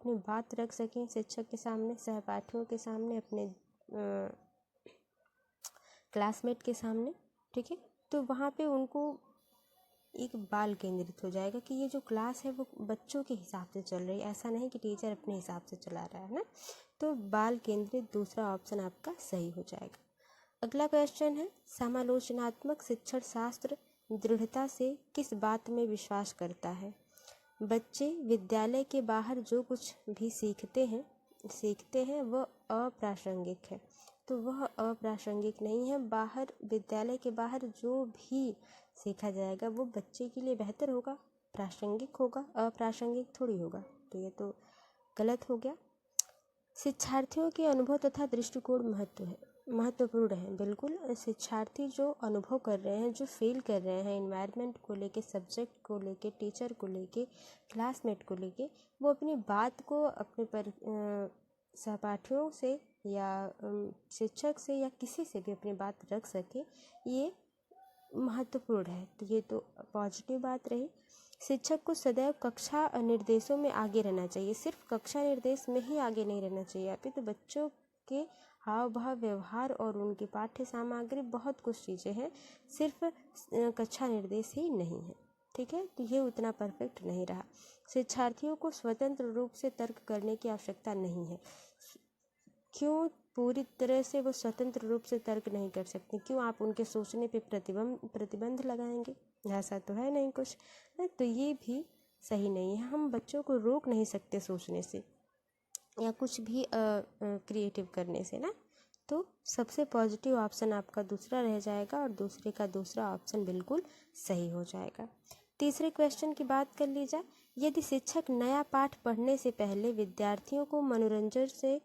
अपनी बात रख सकें शिक्षक के सामने, सहपाठियों के सामने, अपने क्लासमेट के सामने, ठीक है। तो वहाँ पे उनको एक बाल केंद्रित हो जाएगा कि ये जो क्लास है वो बच्चों के हिसाब से चल रही है, ऐसा नहीं कि टीचर अपने हिसाब से चला रहा है ना। तो बाल केंद्रित दूसरा ऑप्शन आपका सही हो जाएगा। अगला क्वेश्चन है, समालोचनात्मक शिक्षण शास्त्र दृढ़ता से किस बात में विश्वास करता है? बच्चे विद्यालय के बाहर जो कुछ भी सीखते हैं वह अप्रासंगिक है। तो वह अप्रासंगिक नहीं है। बाहर, विद्यालय के बाहर जो भी सीखा जाएगा वो बच्चे के लिए बेहतर होगा, प्रासंगिक होगा, अप्रासंगिक थोड़ी होगा। तो ये तो गलत हो गया। शिक्षार्थियों के अनुभव तथा दृष्टिकोण महत्वपूर्ण है। बिल्कुल, शिक्षार्थी जो अनुभव कर रहे हैं, जो फील कर रहे हैं एनवायरनमेंट को लेके, सब्जेक्ट को लेके, टीचर को लेके, क्लासमेट को लेके, वो अपनी बात को अपने सहपाठियों से या शिक्षक से या किसी से भी अपनी बात रख सके, ये महत्वपूर्ण है। तो ये तो पॉजिटिव बात रही। शिक्षक को सदैव कक्षा निर्देशों में आगे रहना चाहिए। सिर्फ कक्षा निर्देश में ही आगे नहीं रहना चाहिए। अभी तो बच्चों के हाव भाव, व्यवहार और उनकी पाठ्य सामग्री, बहुत कुछ चीज़ें हैं, सिर्फ कक्षा निर्देश ही नहीं है, ठीक है। तो ये उतना परफेक्ट नहीं रहा। शिक्षार्थियों को स्वतंत्र रूप से तर्क करने की आवश्यकता नहीं है। क्यों पूरी तरह से वो स्वतंत्र रूप से तर्क नहीं कर सकते? क्यों आप उनके सोचने पे प्रतिबंध लगाएंगे? ऐसा तो है नहीं कुछ। तो ये भी सही नहीं है। हम बच्चों को रोक नहीं सकते सोचने से या कुछ भी क्रिएटिव करने से ना। तो सबसे पॉजिटिव ऑप्शन आपका दूसरा रह जाएगा और दूसरे का दूसरा ऑप्शन बिल्कुल सही हो जाएगा। तीसरे क्वेश्चन की बात कर ली जाए, यदि शिक्षक नया पाठ पढ़ने से पहले विद्यार्थियों को मनोरंजन से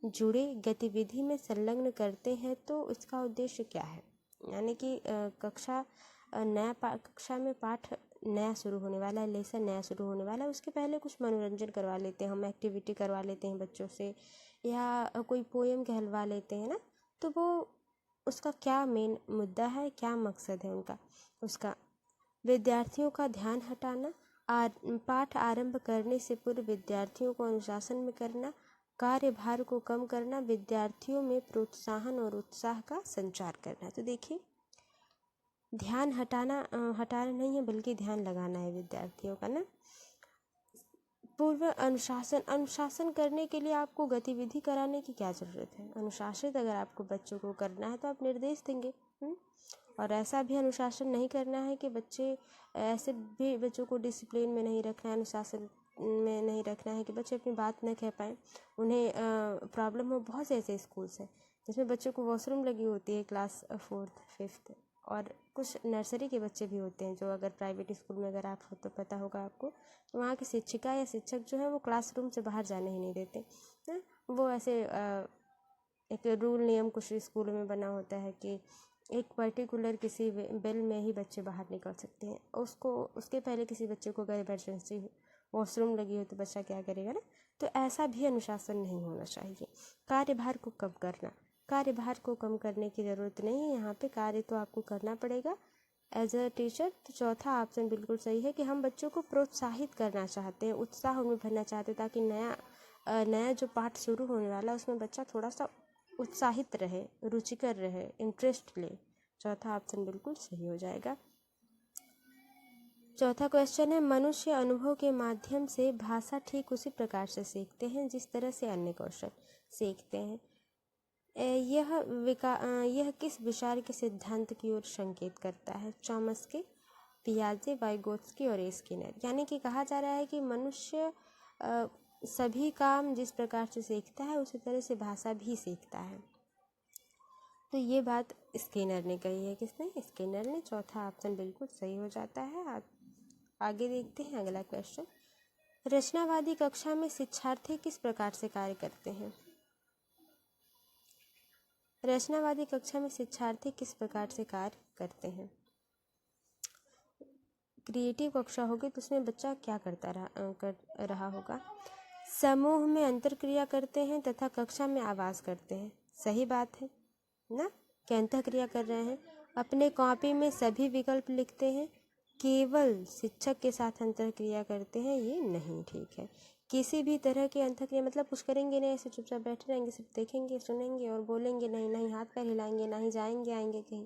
जुड़े गतिविधि में संलग्न करते हैं तो इसका उद्देश्य क्या है? यानी कि कक्षा में पाठ नया शुरू होने वाला है, लेसन नया शुरू होने वाला है, उसके पहले कुछ मनोरंजन करवा लेते हैं, हम एक्टिविटी करवा लेते हैं बच्चों से, या कोई पोएम कहलवा लेते हैं ना। तो वो उसका क्या मेन मुद्दा है, क्या मकसद है उनका? उसका विद्यार्थियों का ध्यान हटाना, पाठ आरंभ करने से पूर्व विद्यार्थियों को अनुशासन में करना, कार्यभार को कम करना, विद्यार्थियों में प्रोत्साहन और उत्साह का संचार करना। तो देखिए, ध्यान हटाना नहीं है, बल्कि ध्यान लगाना है विद्यार्थियों का ना। पूर्व अनुशासन करने के लिए आपको गतिविधि कराने की क्या ज़रूरत है? अनुशासित अगर आपको बच्चों को करना है तो आप निर्देश देंगे। और ऐसा भी अनुशासन नहीं करना है कि ऐसे भी बच्चों को डिसिप्लिन में नहीं रखना है, अनुशासन में नहीं रखना है कि बच्चे अपनी बात न कह पाएँ, उन्हें प्रॉब्लम हो। बहुत से ऐसे स्कूल्स हैं जिसमें बच्चों को वॉशरूम लगी होती है क्लास 4th 5th, और कुछ नर्सरी के बच्चे भी होते हैं जो, अगर प्राइवेट स्कूल में अगर आप हो तो पता होगा आपको, तो वहाँ की शिक्षिका या शिक्षक जो है वो क्लासरूम से बाहर जाने ही नहीं देते हैं। वो ऐसे एक रूल नियम कुछ स्कूलों में बना होता है कि एक पर्टिकुलर किसी बेल में ही बच्चे बाहर निकल सकते हैं। उसके पहले किसी बच्चे को अगर इमरजेंसी वॉशरूम लगी हो तो बच्चा क्या करेगा ना। तो ऐसा भी अनुशासन नहीं होना चाहिए। कार्यभार को कम करना, कार्यभार को कम करने की ज़रूरत नहीं है यहाँ पे, कार्य तो आपको करना पड़ेगा एज अ टीचर। तो चौथा ऑप्शन बिल्कुल सही है कि हम बच्चों को प्रोत्साहित करना चाहते हैं, उत्साह उनमें भरना चाहते हैं, ताकि नया जो पाठ शुरू होने वाला है उसमें बच्चा थोड़ा सा उत्साहित रहे, रुचिकर रहे, इंटरेस्ट ले। चौथा ऑप्शन बिल्कुल सही हो जाएगा। चौथा क्वेश्चन है, मनुष्य अनुभव के माध्यम से भाषा ठीक उसी प्रकार से सीखते हैं जिस तरह से अन्य कौशल सीखते हैं। यह किस विचार के सिद्धांत की ओर संकेत करता है? चॉम्स्की, पियाजे, वाइगोत्स्की और स्किनर। यानी कि कहा जा रहा है कि मनुष्य सभी काम जिस प्रकार से सीखता है उसी तरह से भाषा भी सीखता है। तो ये बात स्किनर ने कही है। किसने? स्किनर ने। चौथा ऑप्शन बिल्कुल सही हो जाता है। आगे देखते हैं अगला क्वेश्चन। रचनावादी कक्षा में शिक्षार्थी किस प्रकार से कार्य करते हैं? रचनावादी कक्षा में शिक्षार्थी किस प्रकार से कार्य करते हैं? क्रिएटिव कक्षा होगी तो उसमें बच्चा क्या कर रहा होगा? समूह में अंतरक्रिया करते हैं तथा कक्षा में आवाज़ करते हैं। सही बात है ना, कि अंतःक्रिया कर रहे हैं। अपने कॉपी में सभी विकल्प लिखते हैं, केवल शिक्षक के साथ अंतःक्रिया करते हैं, ये नहीं ठीक है। किसी भी तरह के अंतःक्रिया मतलब कुछ करेंगे नहीं, ऐसे चुपचाप बैठे रहेंगे, सिर्फ देखेंगे, सुनेंगे और बोलेंगे नहीं, नहीं हाथ पैर हिलाएंगे, ना ही जाएंगे आएंगे कहीं,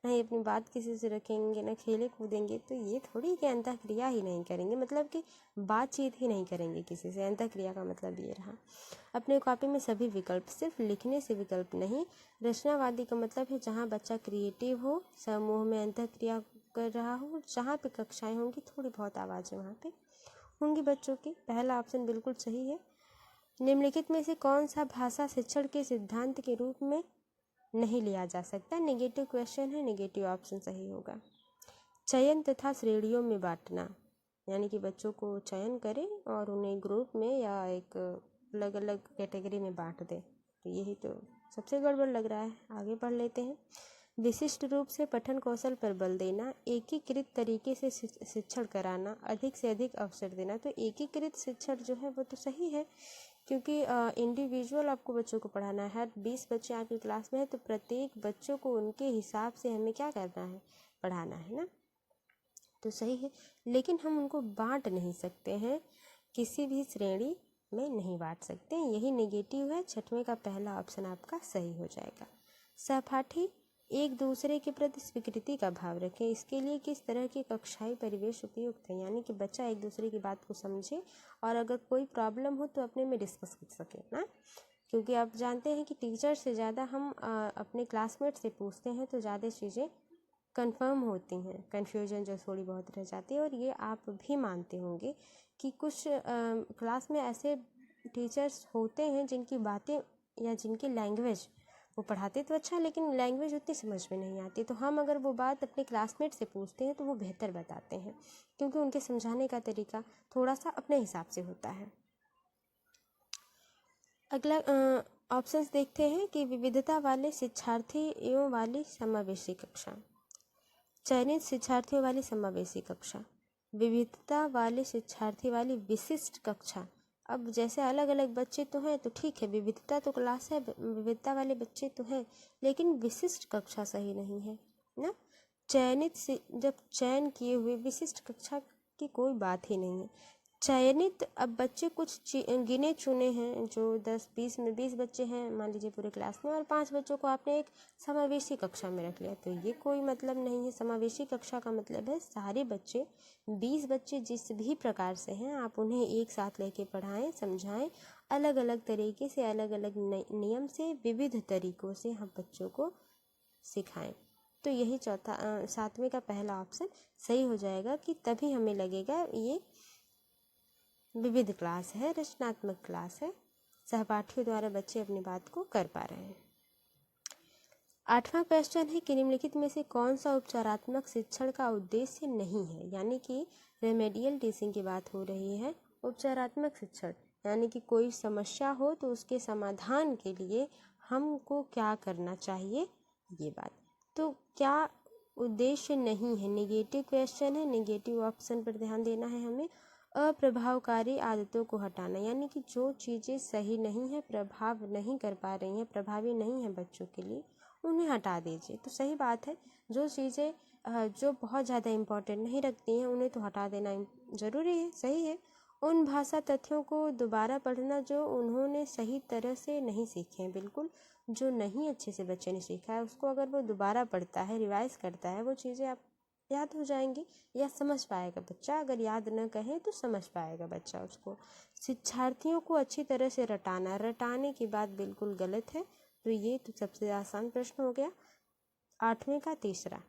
नहीं अपनी बात किसी से रखेंगे, ना खेले कूदेंगे, तो ये थोड़ी कि अंतःक्रिया ही नहीं करेंगे, मतलब कि बातचीत ही नहीं करेंगे किसी से। अंतःक्रिया का मतलब ये रहा। अपने कॉपी में सभी विकल्प, सिर्फ लिखने से विकल्प नहीं। रचनावादी का मतलब है जहाँ बच्चा क्रिएटिव हो, समूह में अंतःक्रिया कर रहा हो, जहाँ पे कक्षाएं होंगी, थोड़ी बहुत आवाज़ें वहाँ पे होंगी बच्चों की। पहला ऑप्शन बिल्कुल सही है। निम्नलिखित में से कौन सा भाषा शिक्षण के सिद्धांत के रूप में नहीं लिया जा सकता? नेगेटिव क्वेश्चन है, नेगेटिव ऑप्शन सही होगा। चयन तथा श्रेणियों में बांटना, यानी कि बच्चों को चयन करें और उन्हें ग्रुप में या एक अलग अलग कैटेगरी में बांट दें, तो यही तो सबसे गड़बड़ लग रहा है। आगे पढ़ लेते हैं। विशिष्ट रूप से पठन कौशल पर बल देना, एकीकृत तरीके से शिक्षण कराना, अधिक से अधिक अवसर देना। तो एकीकृत शिक्षण जो है वो तो सही है, क्योंकि इंडिविजुअल आपको बच्चों को पढ़ाना है। 20 बच्चे आपकी क्लास में है तो प्रत्येक बच्चों को उनके हिसाब से हमें क्या करना है, पढ़ाना है ना, तो सही है। लेकिन हम उनको बांट नहीं सकते हैं, किसी भी श्रेणी में नहीं बांट सकते, यही नेगेटिव है। छठवें का पहला ऑप्शन आपका सही हो जाएगा। सहपाठी एक दूसरे के प्रति स्वीकृति का भाव रखें, इसके लिए किस तरह की कक्षाई परिवेश उपयुक्त है, यानी कि बच्चा एक दूसरे की बात को समझे और अगर कोई प्रॉब्लम हो तो अपने में डिस्कस कर सके ना, क्योंकि आप जानते हैं कि टीचर से ज़्यादा हम अपने क्लासमेट से पूछते हैं तो ज़्यादा चीज़ें कंफर्म होती हैं, कन्फ्यूजन जो थोड़ी बहुत रह जाती है। और ये आप भी मानते होंगे कि कुछ क्लास में ऐसे टीचर्स होते हैं जिनकी बातें या जिनकी लैंग्वेज, वो पढ़ाते तो अच्छा लेकिन लैंग्वेज उतनी समझ में नहीं आती, तो हम अगर वो बात अपने क्लासमेट से पूछते हैं तो वो बेहतर बताते हैं, क्योंकि उनके समझाने का तरीका थोड़ा सा अपने हिसाब से होता है। अगला ऑप्शंस देखते हैं कि विविधता वाले शिक्षार्थियों वाली समावेशी कक्षा, चयनित शिक्षार्थियों वाली समावेशी कक्षा, विविधता वाले शिक्षार्थी वाली विशिष्ट कक्षा। अब जैसे अलग अलग बच्चे तो हैं तो ठीक है, विविधता तो क्लास है, विविधता वाले बच्चे तो हैं, लेकिन विशिष्ट कक्षा सही नहीं है ना। चयनित से जब चयन किए हुए, विशिष्ट कक्षा की कोई बात ही नहीं है। चयनित, अब बच्चे कुछ गिने चुने हैं, जो 10-20 में 20 बच्चे हैं मान लीजिए पूरे क्लास में, और 5 बच्चों को आपने एक समावेशी कक्षा में रख लिया, तो ये कोई मतलब नहीं है। समावेशी कक्षा का मतलब है सारे बच्चे, 20 बच्चे जिस भी प्रकार से हैं आप उन्हें एक साथ लेके पढ़ाएं, समझाएं, अलग अलग तरीके से, अलग अलग नियम से, विविध तरीकों से हम बच्चों को सिखाएं। तो यही सातवें का पहला ऑप्शन सही हो जाएगा, कि तभी हमें लगेगा ये विविध क्लास है, रचनात्मक क्लास है, सहपाठियों द्वारा बच्चे अपनी बात को कर पा रहे हैं। आठवां क्वेश्चन है कि निम्नलिखित में से कौन सा उपचारात्मक शिक्षण का उद्देश्य नहीं है, यानी कि रेमेडियल टीचिंग की बात हो रही है। उपचारात्मक शिक्षण यानी कि कोई समस्या हो तो उसके समाधान के लिए हमको क्या करना चाहिए, ये बात। तो क्या उद्देश्य नहीं है, नेगेटिव क्वेश्चन है, नेगेटिव ऑप्शन पर ध्यान देना है हमें। अप्रभावकारी आदतों को हटाना, यानी कि जो चीज़ें सही नहीं है, प्रभाव नहीं कर पा रही हैं, प्रभावी नहीं है बच्चों के लिए, उन्हें हटा दीजिए। तो सही बात है, जो चीज़ें जो बहुत ज़्यादा इम्पोर्टेंट नहीं रखती हैं उन्हें तो हटा देना ज़रूरी है, सही है। उन भाषा तथ्यों को दोबारा पढ़ना जो उन्होंने सही तरह से नहीं सीखे हैं, बिल्कुल जो नहीं अच्छे से बच्चे ने सीखा है उसको अगर वो दोबारा पढ़ता है, रिवाइज करता है, वो चीज़ें आप याद हो जाएंगी या समझ पाएगा बच्चा। अगर याद न कहे तो समझ पाएगा बच्चा उसको। शिक्षार्थियों को अच्छी तरह से रटाना, रटाने की बात बिल्कुल गलत है, तो ये तो सबसे आसान प्रश्न हो गया। आठवें का तीसरा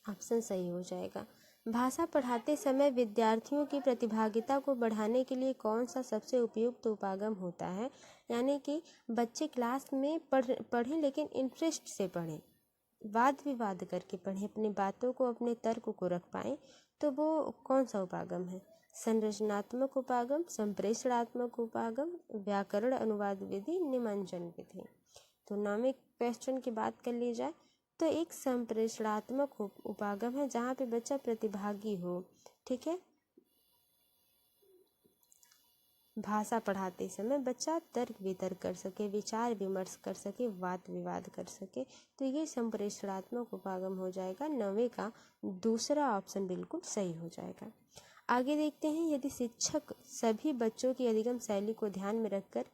ऑप्शन सही हो जाएगा। भाषा पढ़ाते समय विद्यार्थियों की प्रतिभागिता को बढ़ाने के लिए कौन सा सबसे उपयुक्त उपागम होता है, यानी कि बच्चे क्लास में पढ़ें लेकिन इंटरेस्ट से पढ़ें, वाद विवाद करके पढ़ें, अपनी बातों को, अपने तर्क को रख पाएँ, तो वो कौन सा उपागम है? संरचनात्मक उपागम, संप्रेषणात्मक उपागम, व्याकरण अनुवाद विधि, निमंजन विधि। तो 9वें क्वेश्चन की बात कर ली जाए तो एक संप्रेषणात्मक उपागम है जहाँ पे बच्चा प्रतिभागी हो, ठीक है। भाषा पढ़ाते समय बच्चा तर्क वितर्क कर सके, विचार विमर्श कर सके, वाद विवाद कर सके, तो ये संप्रेषणात्मक उपागम हो जाएगा। 9वें का दूसरा ऑप्शन बिल्कुल सही हो जाएगा। आगे देखते हैं, यदि शिक्षक सभी बच्चों की अधिगम शैली को ध्यान में रखकर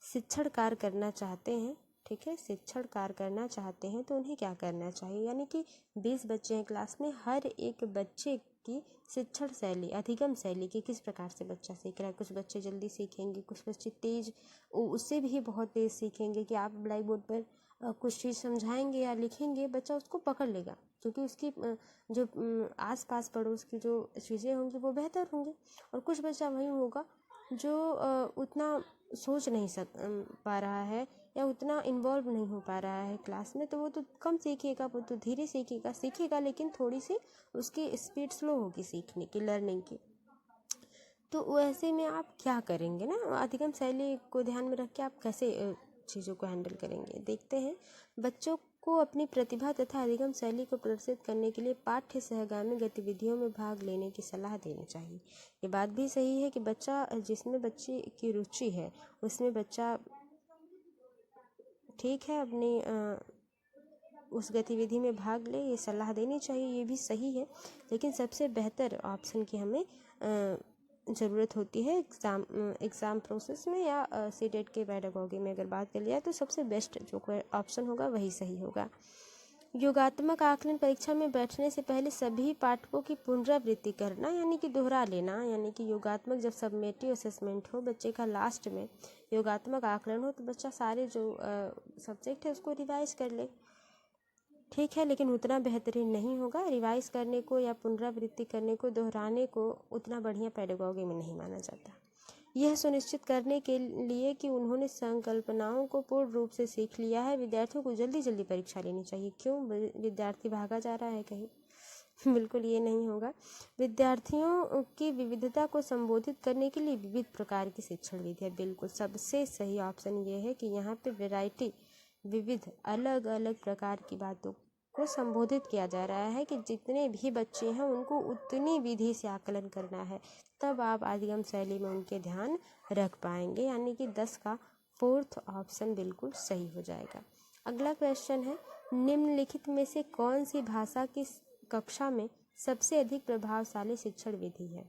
शिक्षण कार्य करना चाहते हैं, ठीक है, शिक्षण कार्य करना चाहते हैं तो उन्हें क्या करना चाहिए। यानी कि 20 बच्चे हैं क्लास में, हर एक बच्चे की शिक्षण शैली, अधिगम शैली की किस प्रकार से बच्चा सीख रहा है। कुछ बच्चे जल्दी सीखेंगे, कुछ बच्चे तेज, उससे भी बहुत तेज सीखेंगे कि आप ब्लैक बोर्ड पर कुछ चीज़ समझाएंगे या लिखेंगे, बच्चा उसको पकड़ लेगा, क्योंकि उसकी जो आस पास पड़ोस की जो चीज़ें होंगी वो बेहतर होंगी। और कुछ बच्चा वही होगा जो उतना सोच नहीं पा रहा है या उतना इन्वॉल्व नहीं हो पा रहा है क्लास में, तो वो तो कम सीखेगा, वो तो धीरे सीखेगा लेकिन थोड़ी सी उसकी स्पीड स्लो होगी सीखने की, लर्निंग की। तो ऐसे में आप क्या करेंगे ना, अधिगम शैली को ध्यान में रख के आप कैसे चीज़ों को हैंडल करेंगे। देखते हैं, बच्चों को अपनी प्रतिभा तथा अधिगम शैली को प्रदर्शित करने के लिए पाठ्य सहगामी गतिविधियों में भाग लेने की सलाह देनी चाहिए। ये बात भी सही है कि बच्चा जिसमें बच्चे की रुचि है उसमें बच्चा ठीक है अपनी उस गतिविधि में भाग ले, ये सलाह देनी चाहिए, ये भी सही है। लेकिन सबसे बेहतर ऑप्शन की हमें ज़रूरत होती है एग्ज़ाम प्रोसेस में या सीटेट के पेडागॉजी में अगर बात कर लिया तो सबसे बेस्ट जो ऑप्शन होगा वही सही होगा। योगात्मक आकलन परीक्षा में बैठने से पहले सभी पाठकों की पुनरावृत्ति करना, यानी कि दोहरा लेना। यानी कि योगात्मक जब सबमेटिव असेसमेंट हो बच्चे का, लास्ट में योगात्मक आकलन हो, तो बच्चा सारे जो सब्जेक्ट है उसको रिवाइज कर ले, ठीक है, लेकिन उतना बेहतरीन नहीं होगा। रिवाइज करने को या पुनरावृत्ति करने को, दोहराने को उतना बढ़िया पेडागॉजी में नहीं माना जाता। यह सुनिश्चित करने के लिए कि उन्होंने संकल्पनाओं को पूर्ण रूप से सीख लिया है, विद्यार्थियों को जल्दी जल्दी परीक्षा लेनी चाहिए। क्यों? विद्यार्थी भागा जा रहा है कहीं बिल्कुल ये नहीं होगा। विद्यार्थियों की विविधता को संबोधित करने के लिए विविध प्रकार की शिक्षण विधि है। बिल्कुल सबसे सही ऑप्शन ये है कि यहाँ पे वैरायटी, विविध अलग अलग प्रकार की बातों को संबोधित किया जा रहा है कि जितने भी बच्चे हैं उनको उतनी विधि से आकलन करना है, तब आप अधिगम शैली में उनके ध्यान रख पाएंगे। यानी कि 10 का 4th ऑप्शन बिल्कुल सही हो जाएगा। अगला क्वेश्चन है, निम्नलिखित में से कौन सी भाषा की कक्षा में सबसे अधिक प्रभावशाली शिक्षण विधि है।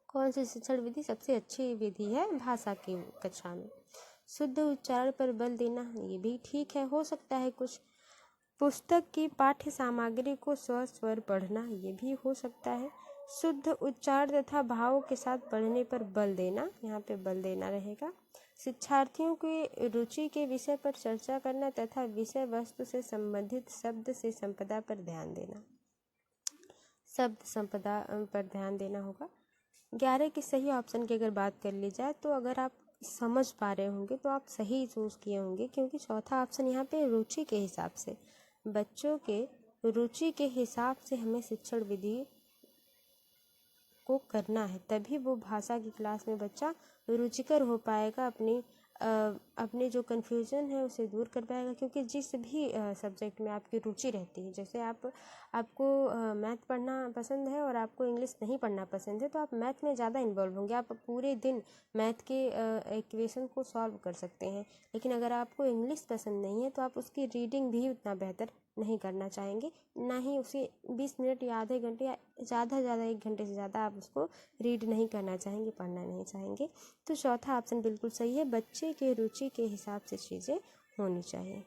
कौन सी शिक्षण विधि सबसे अच्छी विधि है भाषा की कक्षा में। शुद्ध उच्चारण पर बल देना, ये भी ठीक है, हो सकता है कुछ। पुस्तक की पाठ्य सामग्री को स्वर पढ़ना, ये भी हो सकता है। शुद्ध उच्चारण तथा भावों के साथ पढ़ने पर बल देना, यहाँ पे बल देना रहेगा। शिक्षार्थियों की रुचि के विषय पर चर्चा करना तथा विषय वस्तु से संबंधित शब्द से संपदा पर ध्यान देना, शब्द संपदा पर ध्यान देना होगा। 11 के सही ऑप्शन की अगर बात कर ली जाए तो अगर आप समझ पा रहे होंगे तो आप सही चूज किए होंगे, क्योंकि चौथा ऑप्शन यहाँ पे रुचि के हिसाब से, बच्चों के रुचि के हिसाब से हमें शिक्षण विधि को करना है, तभी वो भाषा की क्लास में बच्चा रुचिकर हो पाएगा, अपने जो कन्फ्यूज़न है उसे दूर कर पाएगा। क्योंकि जिस भी सब्जेक्ट में आपकी रुचि रहती है, जैसे आपको मैथ पढ़ना पसंद है और आपको इंग्लिश नहीं पढ़ना पसंद है, तो आप मैथ में ज़्यादा इन्वॉल्व होंगे, आप पूरे दिन मैथ के इक्वेशन को सॉल्व कर सकते हैं। लेकिन अगर आपको इंग्लिश पसंद नहीं है तो आप उसकी रीडिंग भी उतना बेहतर नहीं करना चाहेंगे, ना ही उसे 20 मिनट या आधे घंटे या ज़्यादा से ज़्यादा 1 घंटे से ज़्यादा आप उसको रीड नहीं करना चाहेंगे, पढ़ना नहीं चाहेंगे। तो चौथा ऑप्शन बिल्कुल सही है, बच्चे के रुचि के हिसाब से चीज़ें होनी चाहिए।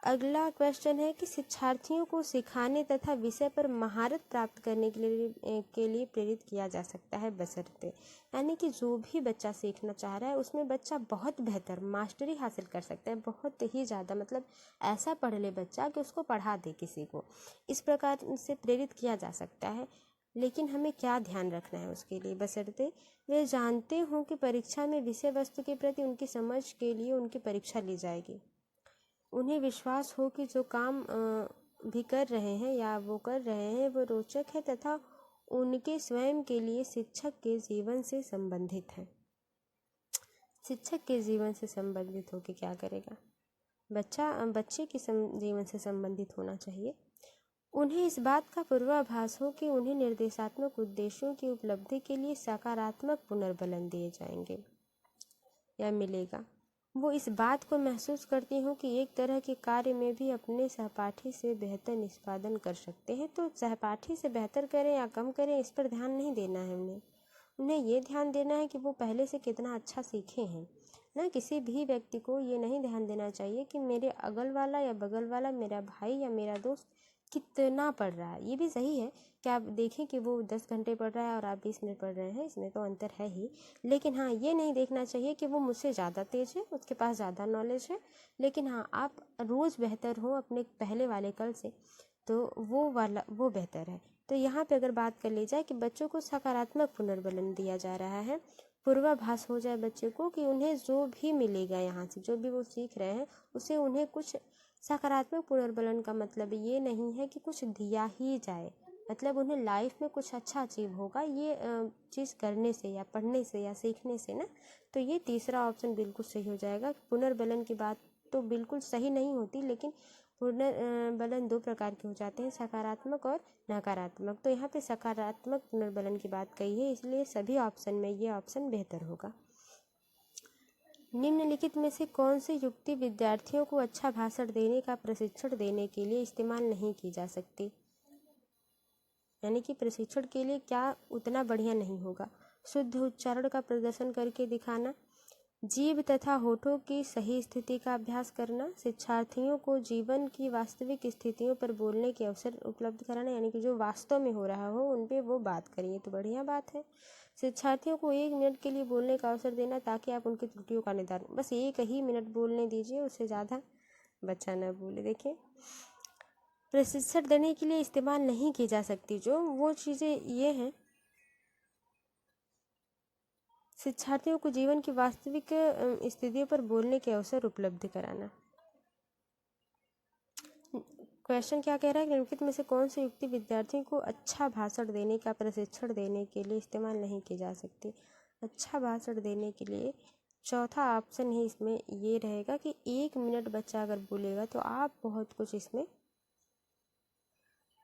अगला क्वेश्चन है कि शिक्षार्थियों को सिखाने तथा विषय पर महारत प्राप्त करने के लिए प्रेरित किया जा सकता है बशर्ते, यानी कि जो भी बच्चा सीखना चाह रहा है उसमें बच्चा बहुत बेहतर मास्टरी हासिल कर सकता है, बहुत ही ज़्यादा, मतलब ऐसा पढ़ ले बच्चा कि उसको पढ़ा दे किसी को, इस प्रकार से प्रेरित किया जा सकता है। लेकिन हमें क्या ध्यान रखना है उसके लिए, बशर्ते वे जानते हों कि परीक्षा में विषय वस्तु के प्रति उनकी समझ के लिए उनकी परीक्षा ली जाएगी, उन्हें विश्वास हो कि जो काम भी कर रहे हैं या वो कर रहे हैं वो रोचक है तथा उनके स्वयं के लिए शिक्षक के जीवन से संबंधित है। शिक्षक के जीवन से संबंधित होकर क्या करेगा, बच्चे के जीवन से संबंधित होना चाहिए। उन्हें इस बात का पूर्वाभास हो कि उन्हें निर्देशात्मक उद्देश्यों की उपलब्धि के लिए सकारात्मक पुनर्बलन दिए जाएंगे या मिलेगा। वो इस बात को महसूस करती हूँ कि एक तरह के कार्य में भी अपने सहपाठी से बेहतर निष्पादन कर सकते हैं। तो सहपाठी से बेहतर करें या कम करें, इस पर ध्यान नहीं देना है उन्हें ये ध्यान देना है कि वो पहले से कितना अच्छा सीखे हैं ना। किसी भी व्यक्ति को ये नहीं ध्यान देना चाहिए कि मेरे अगल वाला या बगल वाला, मेरा भाई या मेरा दोस्त कितना पढ़ रहा है। ये भी सही है कि आप देखें कि वो 10 घंटे पढ़ रहा है और आप 20 मिनट पढ़ रहे हैं, इसमें तो अंतर है ही। लेकिन हाँ, ये नहीं देखना चाहिए कि वो मुझसे ज़्यादा तेज है, उसके पास ज़्यादा नॉलेज है। लेकिन हाँ, आप रोज़ बेहतर हो अपने पहले वाले कल से, तो वो बेहतर है। तो यहाँ पे अगर बात कर ली जाए कि बच्चों को सकारात्मक पुनर्बलन दिया जा रहा है, पूर्वाभास हो जाए बच्चे को कि उन्हें जो भी मिलेगा यहाँ से, जो भी वो सीख रहे हैं, उसे उन्हें कुछ सकारात्मक पुनर्बलन का मतलब ये नहीं है कि कुछ दिया ही जाए, मतलब उन्हें लाइफ में कुछ अच्छा अचीव होगा ये चीज़ करने से या पढ़ने से या सीखने से ना। तो ये तीसरा ऑप्शन बिल्कुल सही हो जाएगा। पुनर्बलन की बात तो बिल्कुल सही नहीं होती, लेकिन पुनर्बलन दो प्रकार के हो जाते हैं, सकारात्मक और नकारात्मक। तो यहाँ पे सकारात्मक पुनर्बलन की बात कही है, इसलिए सभी ऑप्शन में ये ऑप्शन बेहतर होगा। निम्नलिखित में से कौन सी युक्ति विद्यार्थियों को अच्छा भाषण देने का प्रशिक्षण देने के लिए इस्तेमाल नहीं की जा सकती, यानी कि प्रशिक्षण के लिए क्या उतना बढ़िया नहीं होगा। शुद्ध उच्चारण का प्रदर्शन करके दिखाना, जीभ तथा होठों की सही स्थिति का अभ्यास करना, शिक्षार्थियों को जीवन की वास्तविक स्थितियों पर बोलने के अवसर उपलब्ध कराना, यानी कि जो वास्तव में हो रहा हो उन पे वो बात करिए, तो बढ़िया बात है। शिक्षार्थियों को 1 मिनट के लिए बोलने का अवसर देना ताकि आप उनकी त्रुटियों का निदान, बस 1 ही मिनट बोलने दीजिए, उससे ज़्यादा बच्चा न बोले। देखिए, प्रशिक्षण देने के लिए इस्तेमाल नहीं की जा सकती जो वो चीज़ें ये हैं, शिक्षार्थियों को जीवन की वास्तविक स्थितियों पर बोलने के अवसर उपलब्ध कराना। क्वेश्चन क्या कह रहा है कि निम्नलिखित में से कौन सी युक्ति विद्यार्थियों को अच्छा भाषण देने का प्रशिक्षण देने के लिए इस्तेमाल नहीं की जा सकती। अच्छा भाषण देने के लिए चौथा ऑप्शन ही इसमें ये रहेगा कि 1 मिनट बच्चा अगर बोलेगा तो आप बहुत कुछ इसमें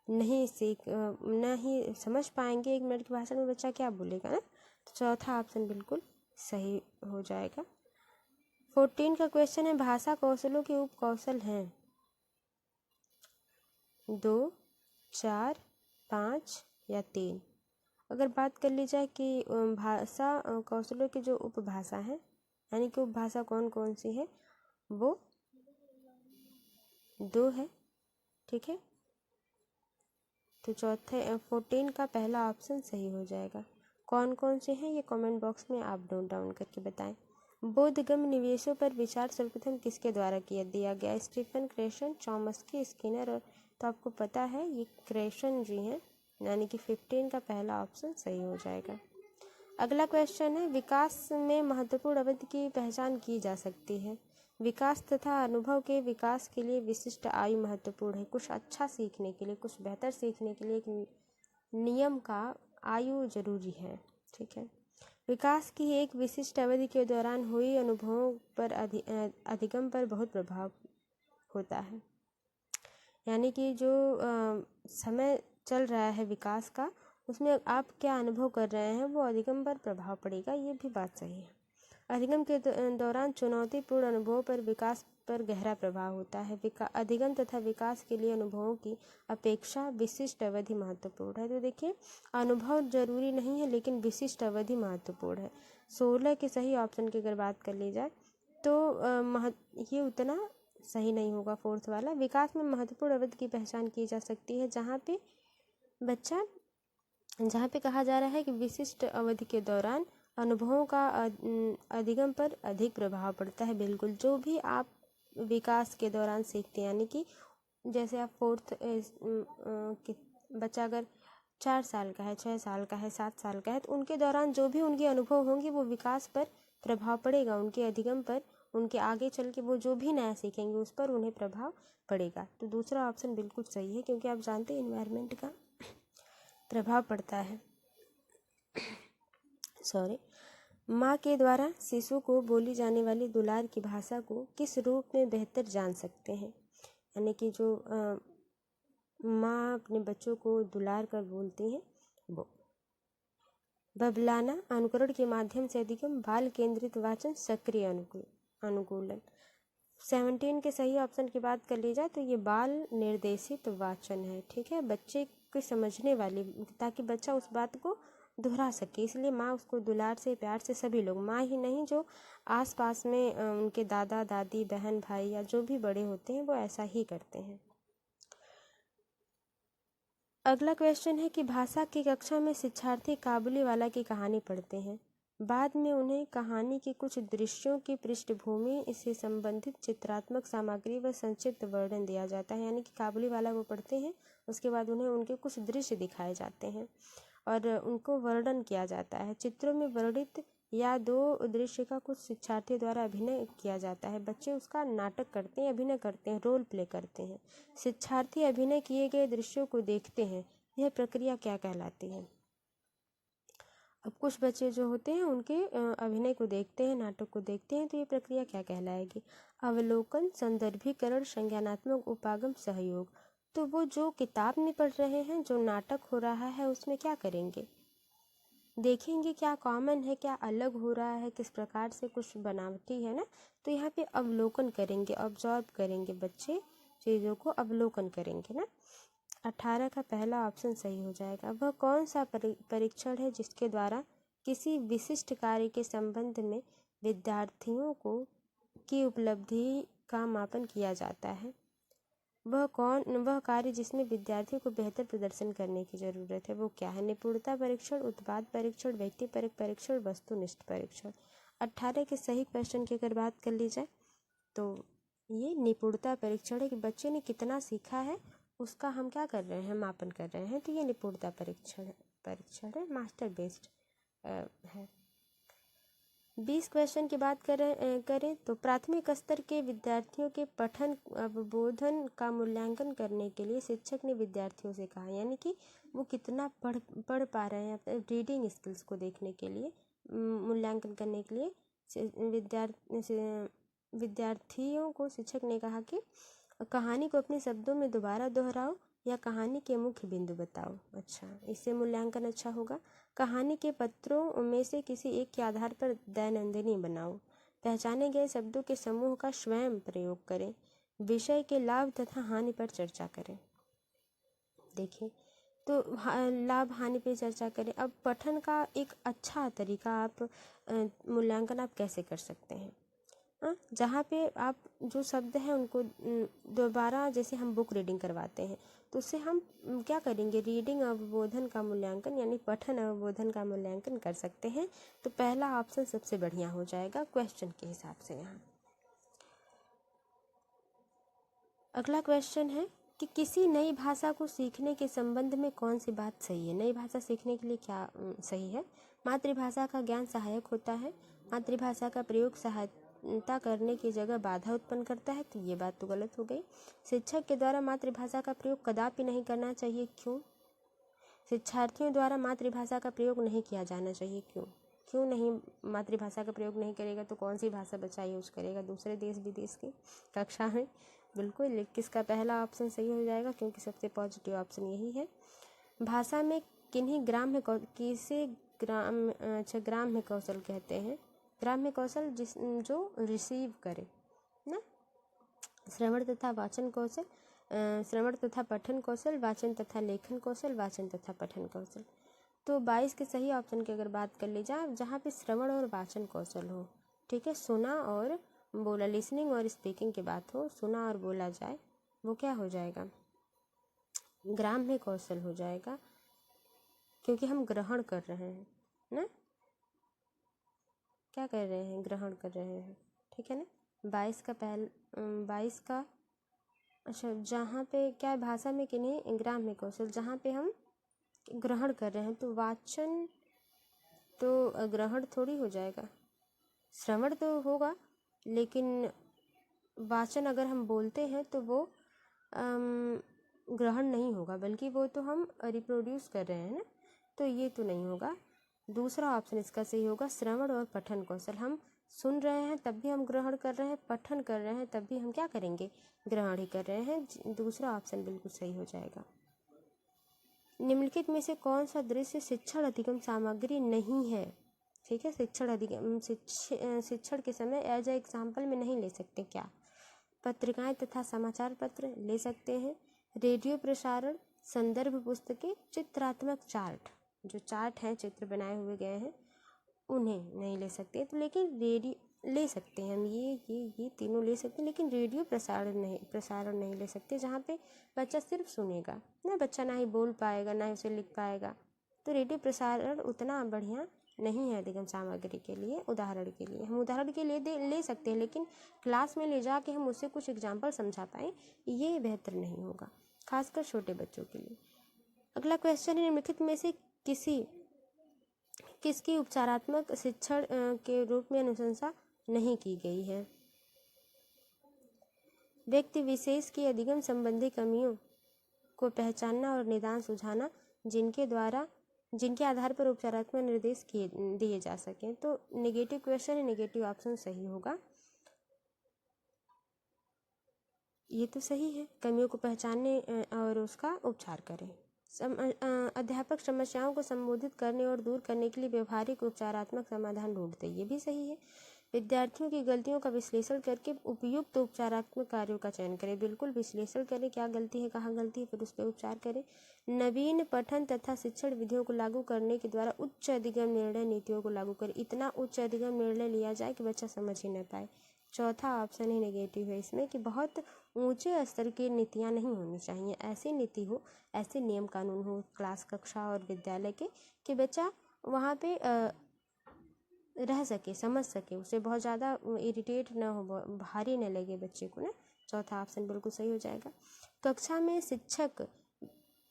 नहीं समझ पाएंगे। 1 मिनट के भाषण में बच्चा क्या बोलेगा ना, तो चौथा ऑप्शन बिल्कुल सही हो जाएगा। 14 का क्वेश्चन है, भाषा कौशलों के उप कौशल हैं 2, 4, 5 या 3। अगर बात कर ली जाए कि भाषा कौशलों की जो उपभाषा है, यानी कि उपभाषा कौन कौन सी है, वो 2 है, ठीक है। तो चौथे 14 का पहला ऑप्शन सही हो जाएगा। कौन कौन से हैं ये कमेंट बॉक्स में आप नोट डाउन करके बताएं। बोधगम्य निवेशों पर विचार सर्वप्रथम किसके द्वारा दिया गया, स्टीफन क्रेशन, चॉम्स्की, स्किनर। और तो आपको पता है ये क्रेशन जी हैं, यानी कि 15 का पहला ऑप्शन सही हो जाएगा। अगला क्वेश्चन है, विकास में महत्वपूर्ण अवधि की पहचान की जा सकती है। विकास तथा अनुभव के विकास के लिए विशिष्ट आयु महत्वपूर्ण है। कुछ अच्छा सीखने के लिए, कुछ बेहतर सीखने के लिए एक नियम का आयु जरूरी है, ठीक है। विकास की एक विशिष्ट अवधि के दौरान हुई अनुभवों पर अधिगम पर बहुत प्रभाव होता है, यानी कि जो समय चल रहा है विकास का, उसमें आप क्या अनुभव कर रहे हैं वो अधिगम पर प्रभाव पड़ेगा, ये भी बात सही है। अधिगम के दौरान चुनौतीपूर्ण अनुभवों पर विकास पर गहरा प्रभाव होता है। अधिगम तथा विकास के लिए अनुभवों की अपेक्षा विशिष्ट अवधि महत्वपूर्ण है। तो देखिए, अनुभव जरूरी नहीं है लेकिन विशिष्ट अवधि महत्वपूर्ण है। 16 के सही ऑप्शन की अगर बात कर ली जाए तो ये उतना सही नहीं होगा। 4th वाला, विकास में महत्वपूर्ण अवधि की पहचान की जा सकती है जहाँ पे कहा जा रहा है कि विशिष्ट अवधि के दौरान अनुभवों का अधिगम पर अधिक प्रभाव पड़ता है। बिल्कुल, जो भी आप विकास के दौरान सीखते हैं, यानी कि जैसे आप 4th बच्चा अगर 4 साल का है, 6 साल का है, 7 साल का है, तो उनके दौरान जो भी उनके अनुभव होंगे वो विकास पर प्रभाव पड़ेगा, उनके अधिगम पर, उनके आगे चल के वो जो भी नया सीखेंगे उस पर उन्हें प्रभाव पड़ेगा। तो दूसरा ऑप्शन बिल्कुल सही है, क्योंकि आप जानते हैं इन्वायरमेंट का प्रभाव पड़ता है। माँ के द्वारा शिशु को बोली जाने वाली दुलार की भाषा को किस रूप में बेहतर जान सकते हैं, यानी कि जो माँ अपने बच्चों को दुलार कर बोलती हैं वो। बबलाना, अनुकरण के माध्यम से अधिगम, बाल केंद्रित वाचन, सक्रिय अनुकरण। अनुकूलन। 17 के सही ऑप्शन की बात कर ली जाए तो ये बाल निर्देशित वाचन है, ठीक है, बच्चे को समझने वाली, ताकि बच्चा उस बात को दोहरा सके, इसलिए माँ उसको दुलार से प्यार से, सभी लोग, माँ ही नहीं जो आस पास में उनके दादा दादी बहन भाई या जो भी बड़े होते हैं वो ऐसा ही करते हैं। अगला क्वेश्चन है कि भाषा की कक्षा में शिक्षार्थी काबुलीवाला की कहानी पढ़ते हैं, बाद में उन्हें कहानी के कुछ दृश्यों की पृष्ठभूमि से संबंधित चित्रात्मक सामग्री व संक्षिप्त वर्णन दिया जाता है। यानी कि काबुलीवाला वो पढ़ते हैं, उसके बाद उन्हें उनके कुछ दृश्य दिखाए जाते हैं और उनको वर्णन किया जाता है। चित्रों में वर्णित या दो दृश्य का कुछ शिक्षार्थियों द्वारा अभिनय किया जाता है। बच्चे उसका नाटक करते हैं, अभिनय करते हैं, रोल प्ले करते हैं। शिक्षार्थी अभिनय किए गए दृश्यों को देखते हैं, यह प्रक्रिया क्या कहलाती है? अब कुछ बच्चे जो होते हैं उनके अभिनय को देखते हैं, नाटक को देखते हैं, तो ये प्रक्रिया क्या कहलाएगी? अवलोकन, संदर्भीकरण, संज्ञानात्मक उपागम, सहयोग। तो वो जो किताब में पढ़ रहे हैं, जो नाटक हो रहा है, उसमें क्या करेंगे? देखेंगे क्या कॉमन है, क्या अलग हो रहा है, किस प्रकार से कुछ बनावटी है ना, तो यहाँ पे अवलोकन करेंगे, ऑब्जर्व करेंगे, बच्चे चीज़ों को अवलोकन करेंगे ना। 18 का पहला ऑप्शन सही हो जाएगा। वह कौन सा परीक्षण है जिसके द्वारा किसी विशिष्ट कार्य के संबंध में विद्यार्थियों को की उपलब्धि का मापन किया जाता है? वह कार्य जिसमें विद्यार्थियों को बेहतर प्रदर्शन करने की जरूरत है, वो क्या है? निपुणता परीक्षण, उत्पाद परीक्षण, व्यक्तिपरक परीक्षण, वस्तुनिष्ठ परीक्षण। 18 के सही क्वेश्चन की अगर बात कर ली जाए तो ये निपुणता परीक्षण है कि बच्चे ने कितना सीखा है उसका हम क्या कर रहे हैं, मापन कर रहे हैं, तो ये निपुणता परीक्षण है, मास्टर बेस्ड है। 20 क्वेश्चन की बात करें तो प्राथमिक स्तर के विद्यार्थियों के पठन अवबोधन का मूल्यांकन करने के लिए शिक्षक ने विद्यार्थियों से कहा, यानी कि वो कितना पढ़ पा रहे हैं, अपने रीडिंग स्किल्स को देखने के लिए, मूल्यांकन करने के लिए विद्यार्थियों को शिक्षक ने कहा कि कहानी को अपने शब्दों में दोबारा दोहराओ या कहानी के मुख्य बिंदु बताओ। अच्छा, इससे मूल्यांकन अच्छा होगा। कहानी के पत्रों में से किसी एक के आधार पर दैनंदिनी बनाओ। पहचाने गए शब्दों के समूह का स्वयं प्रयोग करें। विषय के लाभ तथा हानि पर चर्चा करें। देखिए, तो लाभ हानि पर चर्चा करें। अब पठन का एक अच्छा तरीका आप मूल्यांकन आप कैसे कर सकते हैं? जहाँ पे आप जो शब्द हैं उनको दोबारा, जैसे हम बुक रीडिंग करवाते हैं तो उससे हम क्या करेंगे, रीडिंग अवबोधन का मूल्यांकन यानी पठन अवबोधन का मूल्यांकन कर सकते हैं। तो पहला ऑप्शन सबसे बढ़िया हो जाएगा क्वेश्चन के हिसाब से। यहाँ अगला क्वेश्चन है कि किसी नई भाषा को सीखने के संबंध में कौन सी बात सही है? नई भाषा सीखने के लिए क्या सही है? मातृभाषा का ज्ञान सहायक होता है, मातृभाषा का प्रयोग सहायता करने की जगह बाधा उत्पन्न करता है, तो ये बात तो गलत हो गई। शिक्षक के द्वारा मातृभाषा का प्रयोग कदापि नहीं करना चाहिए, क्यों? शिक्षार्थियों द्वारा मातृभाषा का प्रयोग नहीं किया जाना चाहिए, क्यों नहीं? मातृभाषा का प्रयोग नहीं करेगा तो कौन सी भाषा बचा यूज करेगा दूसरे देश विदेश की कक्षा में? बिल्कुल, किसका पहला ऑप्शन सही हो जाएगा, क्योंकि सबसे पॉजिटिव ऑप्शन यही है। भाषा में किन्हीं ग्राम्य कौशल कहते हैं। ग्राम्य कौशल जो रिसीव करे ना, श्रवण तथा वाचन कौशल, श्रवण तथा पठन कौशल, वाचन तथा लेखन कौशल, वाचन तथा पठन कौशल। तो 22 के सही ऑप्शन की अगर बात कर ली जाए, जहाँ पे श्रवण और वाचन कौशल हो, ठीक है, सुना और बोला, लिसनिंग और स्पीकिंग की बात हो, सुना और बोला जाए, वो क्या हो जाएगा, ग्राम्य कौशल हो जाएगा, क्योंकि हम ग्रहण कर रहे हैं ना, क्या कर रहे हैं, ग्रहण कर रहे हैं, ठीक है ना। 22 का अच्छा, जहाँ पे क्या है, भाषा में किन्हीं ग्राम्य कौशल, जहाँ पे हम ग्रहण कर रहे हैं, तो वाचन तो ग्रहण थोड़ी हो जाएगा, श्रवण तो होगा, लेकिन वाचन अगर हम बोलते हैं तो वो ग्रहण नहीं होगा, बल्कि वो तो हम रिप्रोड्यूस कर रहे हैं ना, तो ये तो नहीं होगा। दूसरा ऑप्शन इसका सही होगा, श्रवण और पठन कौशल। हम सुन रहे हैं तब भी हम ग्रहण कर रहे हैं, पठन कर रहे हैं तब भी हम क्या करेंगे, ग्रहण ही कर रहे हैं। दूसरा ऑप्शन बिल्कुल सही हो जाएगा। निम्नलिखित में से कौन सा दृश्य शिक्षण अधिगम सामग्री नहीं है? ठीक है। शिक्षण के समय एज ए एग्जाम्पल में नहीं ले सकते क्या? पत्रिकाएं तथा समाचार पत्र ले सकते हैं। रेडियो प्रसारण, संदर्भ पुस्तकें, चित्रात्मक चार्ट, जो चार्ट हैं चित्र बनाए हुए गए हैं उन्हें नहीं ले सकते। तो लेकिन रेडियो ले सकते हैं हम, ये तीनों ले सकते हैं, लेकिन रेडियो प्रसारण नहीं ले सकते, जहाँ पे बच्चा सिर्फ सुनेगा ना, बच्चा ना ही बोल पाएगा ना ही उसे लिख पाएगा। तो रेडियो प्रसारण उतना बढ़िया नहीं है अधिगम सामग्री के लिए। उदाहरण के लिए हम उदाहरण के लिए ले सकते हैं, लेकिन क्लास में ले जाके हम उससे कुछ एग्जाम्पल समझा पाएँ ये बेहतर नहीं होगा, खासकर छोटे बच्चों के लिए। अगला क्वेश्चन है, निम्नलिखित में से किसकी उपचारात्मक शिक्षण के रूप में अनुशंसा नहीं की गई है? व्यक्ति विशेष की अधिगम संबंधी कमियों को पहचानना और निदान सुझाना जिनके आधार पर उपचारात्मक निर्देश दिए जा सकें। तो नेगेटिव क्वेश्चन है, नेगेटिव ऑप्शन सही होगा। ये तो सही है, कमियों को पहचानने और उसका उपचार करें। अध्यापक समस्याओं को संबोधित करने और दूर करने के लिए व्यवहारिक उपचारात्मक समाधान ढूंढते, ये भी सही है। विद्यार्थियों की गलतियों का विश्लेषण करके उपयुक्त उपचारात्मक कार्यों का चयन करें, बिल्कुल विश्लेषण करें क्या गलती है, कहाँ गलती है, फिर उस पर उपचार करें। नवीन पठन तथा शिक्षण विधियों को लागू करने के द्वारा उच्च अधिगम निर्णय नीतियों को लागू करें, इतना उच्च अधिगम निर्णय लिया जाए कि बच्चा समझ ही न पाए। चौथा ऑप्शन ही नेगेटिव है इसमें, कि बहुत ऊंचे स्तर की नीतियाँ नहीं होनी चाहिए, ऐसी नीति हो, ऐसे नियम कानून हो क्लास, कक्षा और विद्यालय के, कि बच्चा वहाँ पे रह सके, समझ सके, उसे बहुत ज़्यादा इरिटेट ना हो, भारी न लगे बच्चे को ना। चौथा ऑप्शन बिल्कुल सही हो जाएगा। कक्षा में शिक्षक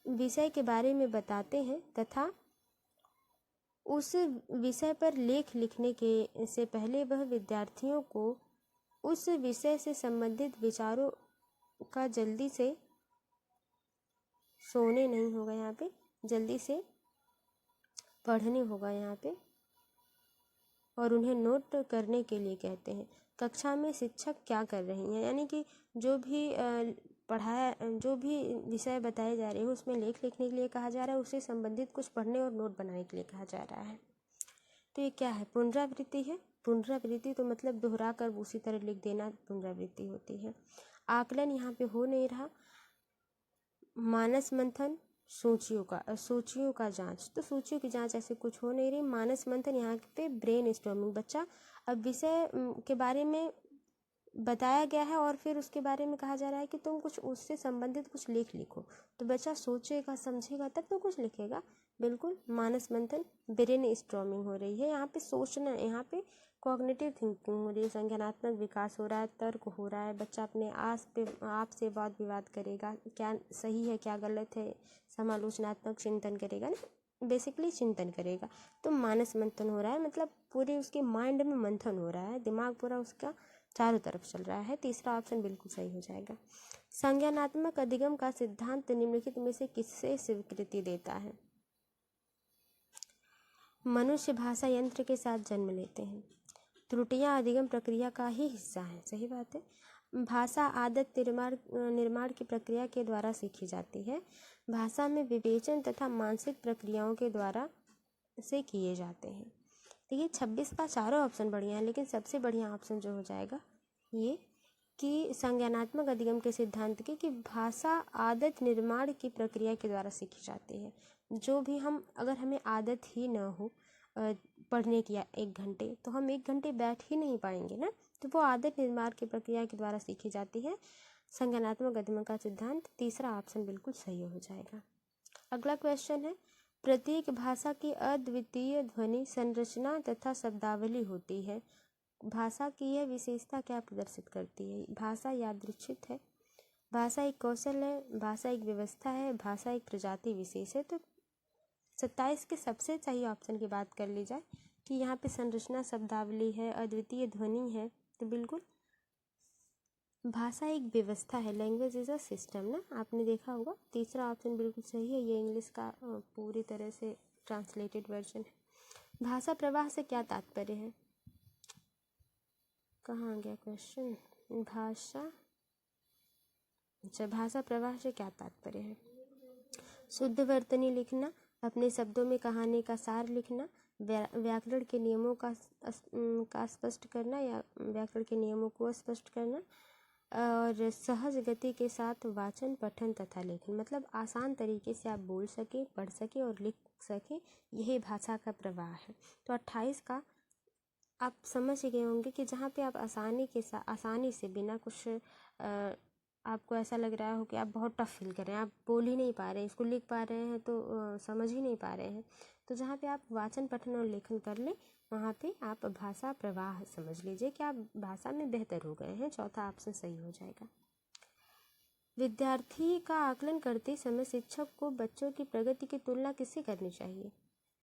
विषय के बारे में बताते हैं तथा उस विषय पर लेख लिखने के से पहले वह विद्यार्थियों को उस विषय से संबंधित विचारों का जल्दी से सोने नहीं होगा, यहाँ पे जल्दी से पढ़ने होगा यहाँ पे, और उन्हें नोट करने के लिए कहते हैं। कक्षा में शिक्षक क्या कर रही हैं, यानी कि जो भी विषय बताए जा रहे हैं उसमें लेख लिखने के लिए कहा जा रहा है, उससे संबंधित कुछ पढ़ने और नोट बनाने के लिए कहा जा रहा है। तो ये क्या है? पुनरावृत्ति है। पुनरावृत्ति तो मतलब दोहरा कर उसी तरह लिख देना पुनरावृत्ति होती है। आकलन यहाँ पे हो नहीं रहा। मानस मंथन, सूचियों का जांच, तो सूचियों की जांच ऐसे कुछ हो नहीं रही। मानस मंथन यहाँ पे ब्रेन स्टॉर्मिंग, बच्चा अब विषय के बारे में बताया गया है और फिर उसके बारे में कहा जा रहा है कि तुम कुछ उससे संबंधित कुछ लिखो, तो बच्चा सोचेगा समझेगा तब तो कुछ लिखेगा। बिल्कुल मानस मंथन, ब्रेन स्टॉर्मिंग हो रही है, यहाँ पे सोचना, यहाँ पे कॉग्निटिव थिंकिंग हो रही है, संज्ञानात्मक विकास हो रहा है, तर्क हो रहा है, बच्चा अपने आप से वाद विवाद करेगा, क्या सही है क्या गलत है, समालोचनात्मक चिंतन करेगा ना, बेसिकली चिंतन करेगा। तो मानस मंथन हो रहा है, मतलब पूरे उसके माइंड में मंथन हो रहा है, दिमाग पूरा उसका चारों तरफ चल रहा है। तीसरा ऑप्शन बिल्कुल सही हो जाएगा। संज्ञानात्मक अधिगम का सिद्धांत निम्नलिखित में से किससे स्वीकृति देता है? मनुष्य भाषा यंत्र के साथ जन्म लेते हैं। त्रुटियां अधिगम प्रक्रिया का ही हिस्सा हैं, सही बात है। भाषा आदत निर्माण की प्रक्रिया के द्वारा सीखी जाती है। भाषा में विवेचन तथा मानसिक प्रक्रियाओं के द्वारा से किए जाते हैं। देखिए 26 का चारों ऑप्शन बढ़िया है, लेकिन सबसे बढ़िया ऑप्शन जो हो जाएगा ये, कि संज्ञानात्मक अधिगम के सिद्धांत की, कि भाषा आदत निर्माण की प्रक्रिया के द्वारा सीखी जाती है। जो भी अगर हमें आदत ही न हो पढ़ने की 1 घंटे, तो हम 1 घंटे बैठ ही नहीं पाएंगे ना, तो वो आदत निर्माण की प्रक्रिया के द्वारा सीखी जाती है। संज्ञानात्मक अधिगम का सिद्धांत, तीसरा ऑप्शन बिल्कुल सही हो जाएगा। अगला क्वेश्चन है, प्रत्येक भाषा की अद्वितीय ध्वनि संरचना तथा शब्दावली होती है। भाषा की यह विशेषता क्या प्रदर्शित करती है? भाषा यादृच्छिक है, भाषा एक कौशल है, भाषा एक व्यवस्था है, भाषा एक प्रजाति विशेष है। तो 27 के सबसे सही ऑप्शन की बात कर ली जाए कि यहाँ पे संरचना शब्दावली है, अद्वितीय ध्वनि है, तो बिल्कुल भाषा एक व्यवस्था है, लैंग्वेज इज अ सिस्टम ना, आपने देखा होगा। तीसरा ऑप्शन बिल्कुल सही है, ये इंग्लिश का पूरी तरह से ट्रांसलेटेड वर्जन है। भाषा प्रवाह से क्या तात्पर्य है? कहाँ आ गया क्वेश्चन? भाषा प्रवाह से क्या तात्पर्य है? शुद्ध वर्तनी लिखना, अपने शब्दों में कहानी का सार लिखना, व्याकरण के नियमों का स्पष्ट करना या व्याकरण के नियमों को स्पष्ट करना। और सहज गति के साथ वाचन, पठन तथा लेखन, मतलब आसान तरीके से आप बोल सके, पढ़ सके और लिख सके, यही भाषा का प्रवाह है। तो 28 का आप समझ गए होंगे कि जहाँ पे आप आसानी से बिना कुछ आपको ऐसा लग रहा हो कि आप बहुत टफ फील कर रहे हैं, आप बोल ही नहीं पा रहे हैं, इसको लिख पा रहे हैं तो समझ ही नहीं पा रहे हैं, तो जहाँ पे आप वाचन, पठन और लेखन कर लें, वहाँ पे आप भाषा प्रवाह समझ लीजिए कि आप भाषा में बेहतर हो गए हैं। चौथा ऑप्शन सही हो जाएगा। विद्यार्थी का आकलन करते समय शिक्षक को बच्चों की प्रगति की तुलना किससे करनी चाहिए?